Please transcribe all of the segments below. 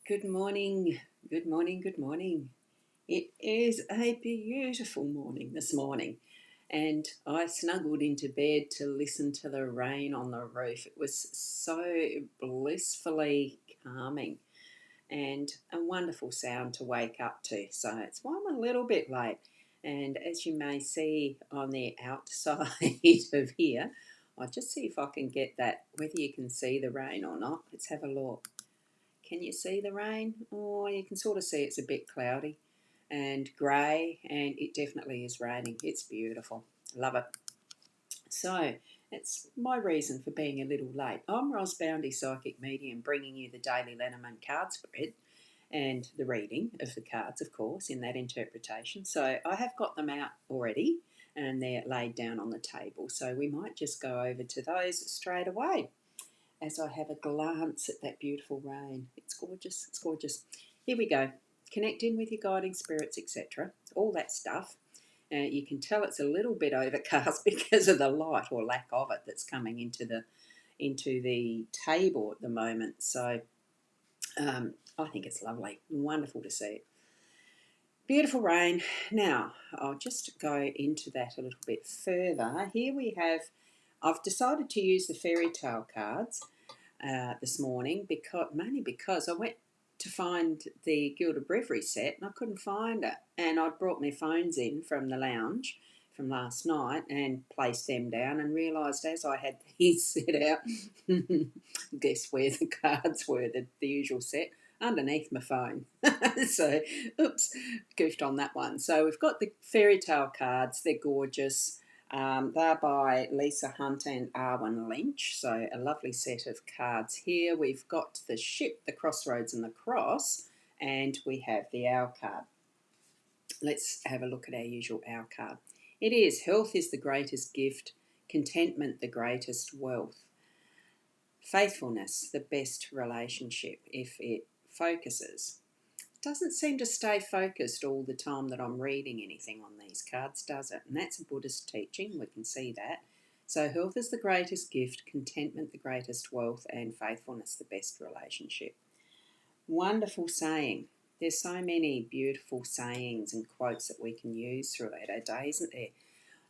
Good morning, good morning, good morning. It is a beautiful morning this morning, and I snuggled into bed to listen to the rain on the roof. It was so blissfully calming and a wonderful sound to wake up to. So it's why I'm a little bit late. And as you may see on the outside of here, I'll just see if I can get that, whether you can see the rain or not. Let's have a look. Can you see the rain? Oh, you can sort of see it's a bit cloudy and grey, and it definitely is raining. It's beautiful. Love it. So, that's my reason for being a little late. I'm Boundy, Psychic Medium, bringing you the daily Lenormand card spread and the reading of the cards, of course, in that interpretation. So, I have got them out already and they're laid down on the table. So, we might just go over to those straight away as I have a glance at that beautiful rain. It's gorgeous, it's gorgeous. Here we go. Connect in with your guiding spirits, etc. All that stuff. You can tell it's a little bit overcast because of the light or lack of it that's coming into the table at the moment. So I think it's lovely, wonderful to see it. Beautiful rain. Now I'll just go into that a little bit further. Here we have. I've decided to use the fairy tale cards this morning, mainly because I went to find the Gilded Breviary set and I couldn't find it. And I'd brought my phones in from the lounge from last night and placed them down and realised as I had these set out, guess where the cards were, the usual set, underneath my phone. So, oops, goofed on that one. So we've got the fairy tale cards. They're gorgeous. They're by Lisa Hunt and Arwen Lynch, so a lovely set of cards here. We've got the ship, the crossroads and the cross, and we have the owl card. Let's have a look at our usual owl card. It is, health is the greatest gift, contentment the greatest wealth, faithfulness the best relationship if it focuses. Doesn't seem to stay focused all the time that I'm reading anything on these cards, does it? And that's a Buddhist teaching, we can see that. So health is the greatest gift, contentment the greatest wealth, and faithfulness the best relationship. Wonderful saying. There's so many beautiful sayings and quotes that we can use throughout our day, isn't there?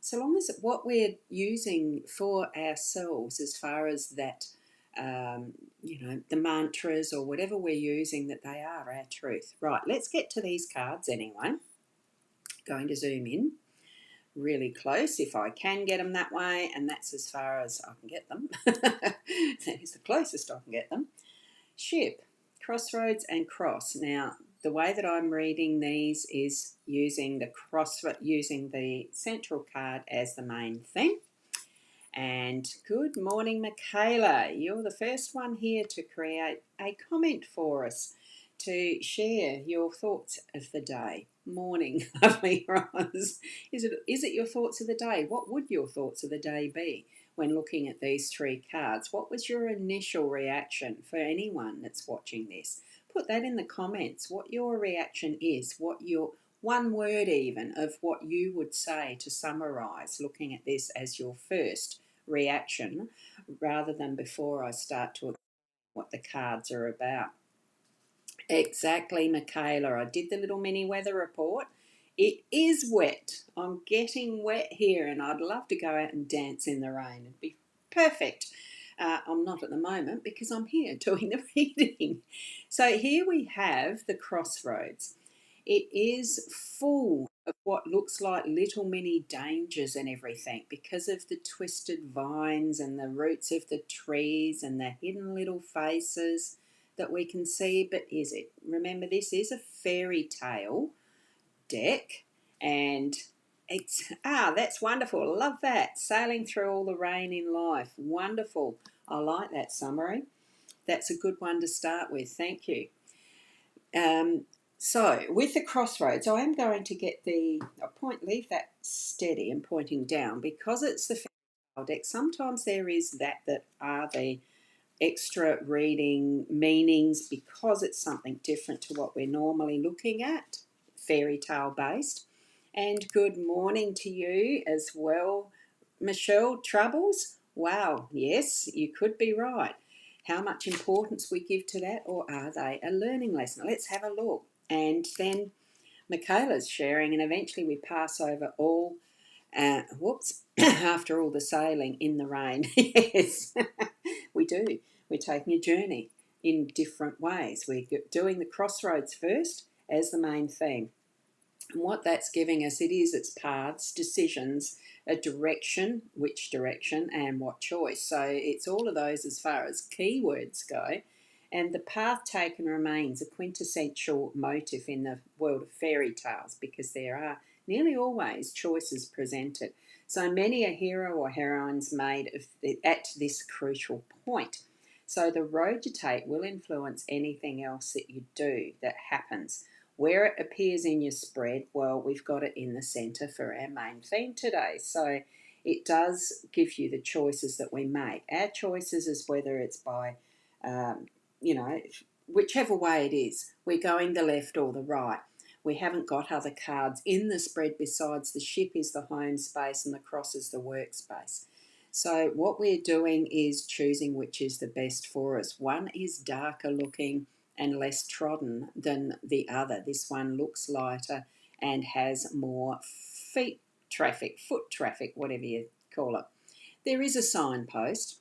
So long as what we're using for ourselves as far as that the mantras or whatever we're using, that they are our truth. Right, let's get to these cards anyway. Going to zoom in really close if I can get them that way, and that's as far as I can get them. That is the closest I can get them. Ship, crossroads and cross. Now, the way that I'm reading these is using the central card as the main thing. And good morning, Michaela. You're the first one here to create a comment for us, to share your thoughts of the day. Morning, lovely Roz. Is it your thoughts of the day? What would your thoughts of the day be when looking at these three cards? What was your initial reaction for anyone that's watching this? Put that in the comments, what your reaction is, what your one word even of what you would say to summarise looking at this as your first reaction, rather than before I start to explain what the cards are about. Exactly, Michaela. I did the little mini weather report. It is wet. I'm getting wet here and I'd love to go out and dance in the rain. It'd be perfect. I'm not at the moment because I'm here doing the reading. So here we have the crossroads. It is full of what looks like little mini dangers and everything because of the twisted vines and the roots of the trees and the hidden little faces that we can see. But is it? Remember, this is a fairy tale deck, and that's wonderful. Love that. Sailing through all the rain in life. Wonderful. I like that summary. That's a good one to start with. Thank you. So with the crossroads, I am going to get leave that steady and pointing down because it's the fairy deck. Sometimes there is that are the extra reading meanings because it's something different to what we're normally looking at, fairy tale based. And good morning to you as well, Michelle Troubles. Wow, yes, you could be right. how much importance we give to that, or are they a learning lesson? Let's have a look. And then Michaela's sharing, and eventually we pass over all, after all the sailing in the rain. Yes, we do. We're taking a journey in different ways. We're doing the crossroads first as the main theme. And what that's giving us, it's paths, decisions, a direction, which direction, and what choice. So it's all of those as far as keywords go. And the path taken remains a quintessential motif in the world of fairy tales, because there are nearly always choices presented. So many a hero or heroine's made at this crucial point. So the road you take will influence anything else that you do that happens. Where it appears in your spread, well, we've got it in the centre for our main theme today. So it does give you the choices that we make. Our choices is whether it's by, um, you know, whichever way it is, we're going the left or the right. We haven't got other cards in the spread besides the ship is the home space and the cross is the workspace. So what we're doing is choosing which is the best for us. One is darker looking and less trodden than the other. This one looks lighter and has more foot traffic, whatever you call it. There is a signpost,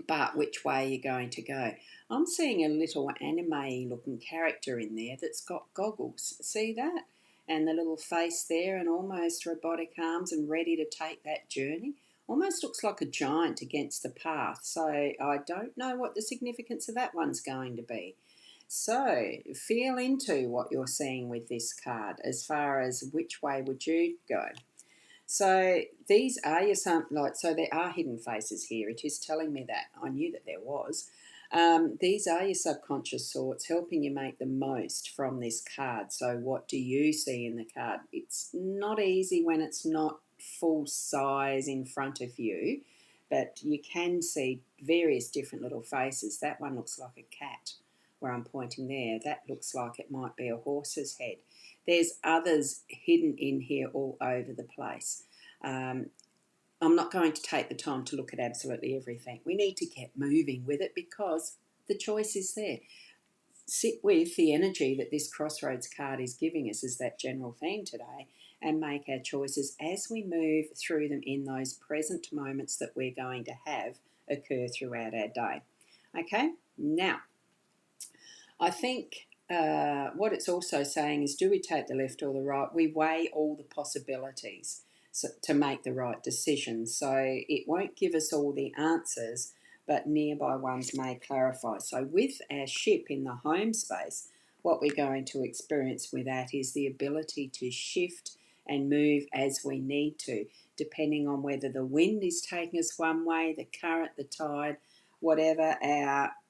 but which way are you going to go? I'm seeing a little anime looking character in there that's got goggles. See that? And the little face there and almost robotic arms and ready to take that journey. Almost looks like a giant against the path. So I don't know what the significance of that one's going to be. So feel into what you're seeing with this card as far as which way would you go. So these are your so there are hidden faces here. It is telling me that. I knew that there was. These are your subconscious thoughts helping you make the most from this card. So what do you see in the card? It's not easy when it's not full size in front of you, but you can see various different little faces. That one looks like a cat where I'm pointing there. That looks like it might be a horse's head. There's others hidden in here all over the place. I'm not going to take the time to look at absolutely everything. We need to get moving with it because the choice is there. Sit with the energy that this crossroads card is giving us as that general theme today and make our choices as we move through them in those present moments that we're going to have occur throughout our day. Okay, now I think what it's also saying is, do we take the left or the right? We weigh all the possibilities to make the right decision. So it won't give us all the answers, but nearby ones may clarify. So with our ship in the home space, what we're going to experience with that is the ability to shift and move as we need to, depending on whether the wind is taking us one way, the current, the tide, whatever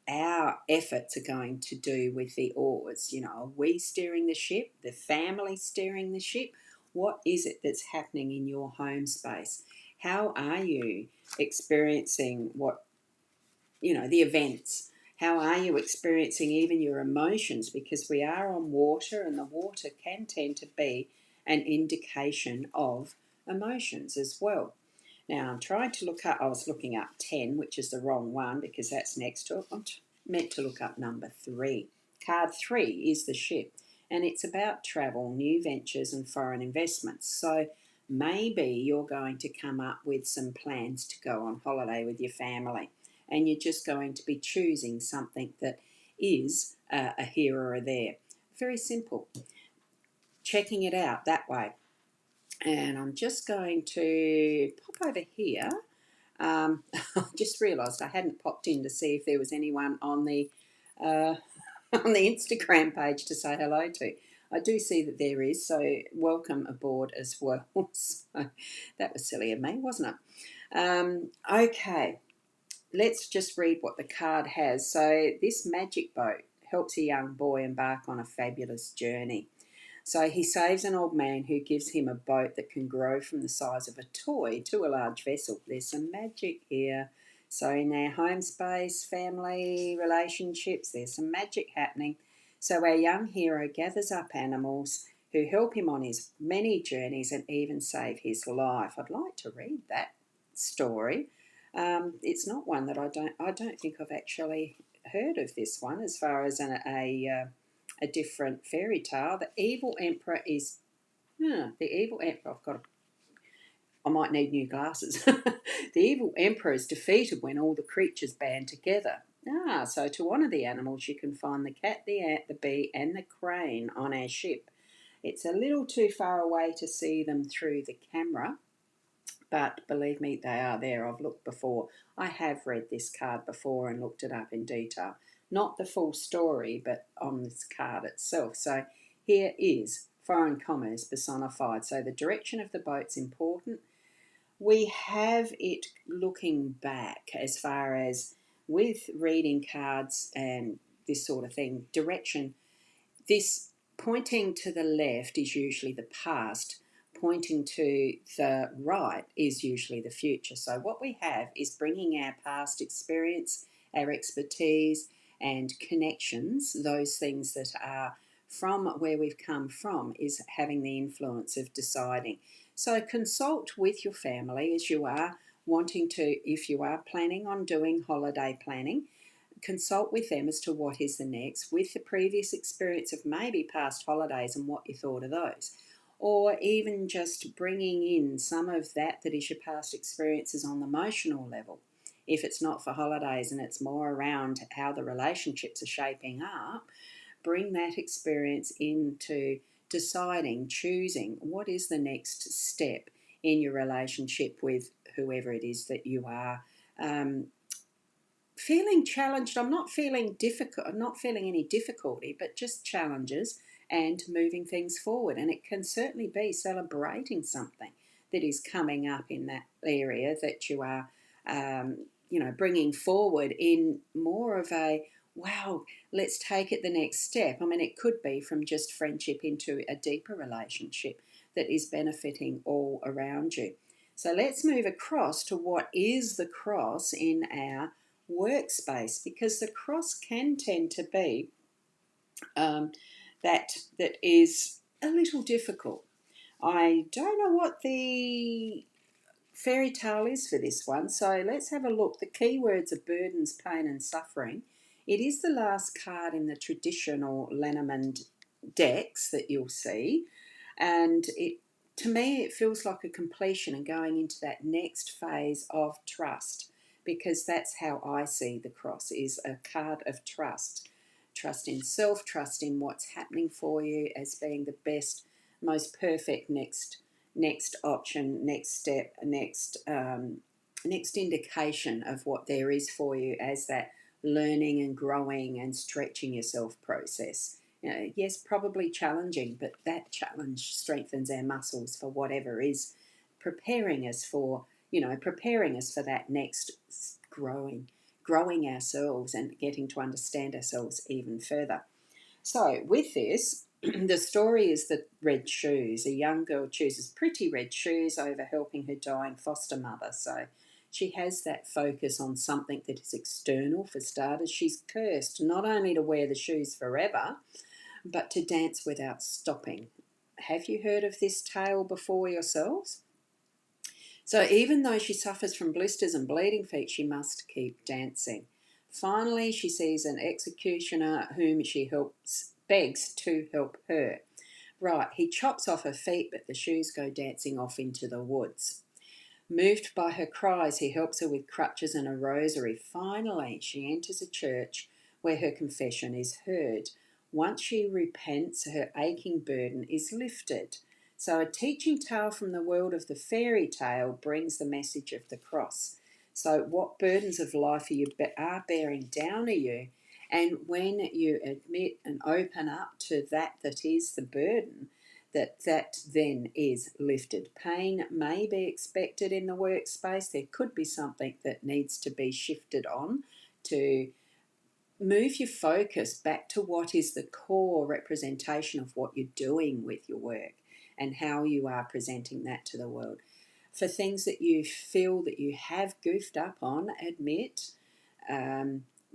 our efforts are going to do with the oars. You know, are we steering the ship? The family steering the ship? What is it that's happening in your home space? How are you experiencing the events? How are you experiencing even your emotions? Because we are on water and the water can tend to be an indication of emotions as well. Now, I'm trying to look up, I was looking up 10, which is the wrong one because that's next to it. I'm meant to look up number 3. Card 3 is the ship, and it's about travel, new ventures, and foreign investments. So maybe you're going to come up with some plans to go on holiday with your family, and you're just going to be choosing something that is a here or a there. Very simple. Checking it out that way. And I'm just going to pop over here. I just realised I hadn't popped in to see if there was anyone on the on the Instagram page to say hello to. I do see that there is, so welcome aboard as well. So that was silly of me, wasn't it? Okay, let's just read what the card has. So this magic boat helps a young boy embark on a fabulous journey. So he saves an old man who gives him a boat that can grow from the size of a toy to a large vessel. There's some magic here. So in our home space, family, relationships, there's some magic happening. So our young hero gathers up animals who help him on his many journeys and even save his life. I'd like to read that story. It's not one that I don't think I've actually heard of this one as far as a different fairy tale. The evil emperor is the evil emperor. I might need new glasses. The evil emperor is defeated when all the creatures band together. So to honour the animals, you can find the cat, the ant, the bee, and the crane on our ship. It's a little too far away to see them through the camera, but believe me, they are there. I've looked before. I have read this card before and looked it up in detail. Not the full story, but on this card itself. So here is foreign commerce personified. So the direction of the boat's important. We have it looking back as far as with reading cards and this sort of thing, direction. This pointing to the left is usually the past, pointing to the right is usually the future. So what we have is bringing our past experience, our expertise and connections, those things that are from where we've come from, is having the influence of deciding. So consult with your family as you are wanting to, if you are planning on doing holiday planning, consult with them as to what is the next, with the previous experience of maybe past holidays and what you thought of those. Or even just bringing in some of that is your past experiences on the emotional level. If it's not for holidays and it's more around how the relationships are shaping up, bring that experience into deciding, choosing what is the next step in your relationship with whoever it is that you are feeling challenged. I'm not feeling difficult. I'm not feeling any difficulty, but just challenges and moving things forward. And it can certainly be celebrating something that is coming up in that area that you are, bringing forward in more of a wow. Let's take it the next step. I mean, it could be from just friendship into a deeper relationship that is benefiting all around you. So let's move across to what is the cross in our workspace, because the cross can tend to be that is a little difficult. I don't know what the fairy tale is for this one, so let's have a look. The keywords are burdens, pain and suffering. It is the last card in the traditional Lenormand decks that you'll see, and to me it feels like a completion and going into that next phase of trust, because that's how I see the cross, is a card of trust. Trust in self, trust in what's happening for you as being the best, most perfect next option, next step, next indication of what there is for you as that learning and growing and stretching yourself process. Yes, probably challenging, but that challenge strengthens our muscles for whatever is preparing us for, preparing us for that next growing ourselves and getting to understand ourselves even further. So with this, the story is the red shoes. A young girl chooses pretty red shoes over helping her dying foster mother. So she has that focus on something that is external for starters. She's cursed not only to wear the shoes forever, but to dance without stopping. Have you heard of this tale before yourselves? So even though she suffers from blisters and bleeding feet, she must keep dancing. Finally, she sees an executioner whom she begs to help her. Right, he chops off her feet, but the shoes go dancing off into the woods. Moved by her cries, he helps her with crutches and a rosary. Finally, she enters a church where her confession is heard. Once she repents, her aching burden is lifted. So a teaching tale from the world of the fairy tale brings the message of the cross. So what burdens of life are bearing down on you? And when you admit and open up to that is the burden, that then is lifted. Pain may be expected in the workspace. There could be something that needs to be shifted on to move your focus back to what is the core representation of what you're doing with your work and how you are presenting that to the world. For things that you feel that you have goofed up on, admit.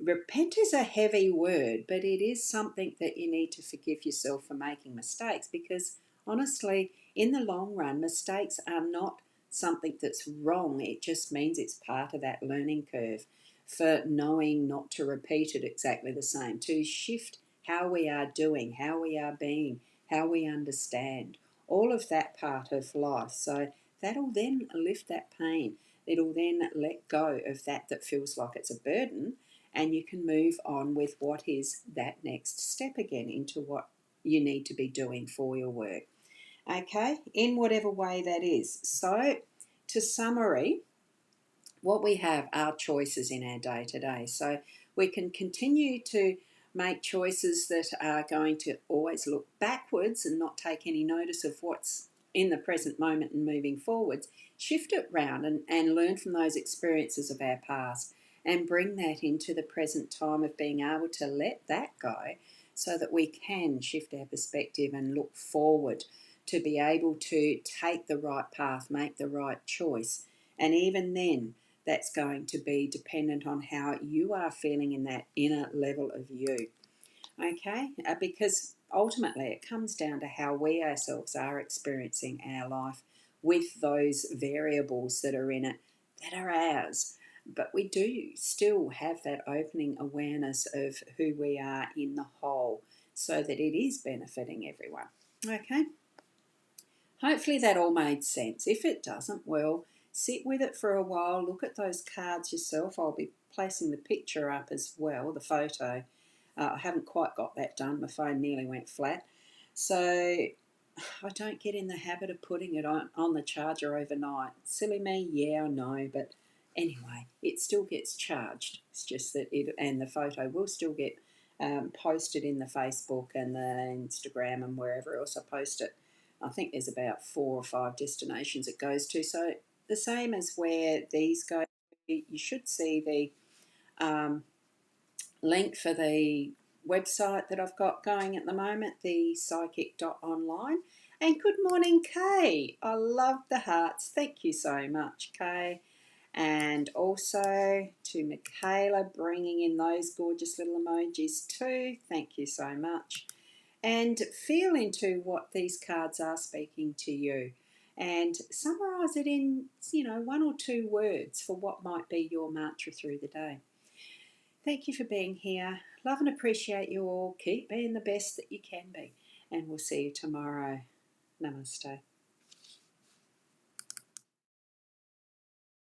Repent is a heavy word, but it is something that you need to forgive yourself for making mistakes, because honestly, in the long run, mistakes are not something that's wrong. It just means it's part of that learning curve for knowing not to repeat it exactly the same, to shift how we are doing, how we are being, how we understand, all of that part of life. So that'll then lift that pain. It'll then let go of that feels like it's a burden, and you can move on with what is that next step again into what you need to be doing for your work. Okay, in whatever way that is. So, to summary, what we have are choices in our day to day. So we can continue to make choices that are going to always look backwards and not take any notice of what's in the present moment and moving forwards. Shift it round and learn from those experiences of our past and bring that into the present time of being able to let that go so that we can shift our perspective and look forward to be able to take the right path, make the right choice. And even then, that's going to be dependent on how you are feeling in that inner level of you. Okay? Because ultimately it comes down to how we ourselves are experiencing our life with those variables that are in it that are ours. But we do still have that opening awareness of who we are in the whole so that it is benefiting everyone. Okay? Hopefully that all made sense. If it doesn't, well, sit with it for a while, look at those cards yourself. I'll be placing the picture up as well, the photo. I haven't quite got that done. My phone nearly went flat. So I don't get in the habit of putting it on the charger overnight. Silly me, yeah, I know, but anyway, it still gets charged. It's just that and the photo will still get posted in the Facebook and the Instagram and wherever else I post it. I think there's about 4 or 5 destinations it goes to. So the same as where these go, you should see the link for the website that I've got going at the moment, the psychic.online. And good morning, Kay. I love the hearts. Thank you so much, Kay. And also to Michaela, bringing in those gorgeous little emojis too. Thank you so much. And feel into what these cards are speaking to you and summarize it in, 1 or 2 words for what might be your mantra through the day. Thank you for being here. Love and appreciate you all. Keep being the best that you can be. And we'll see you tomorrow. Namaste.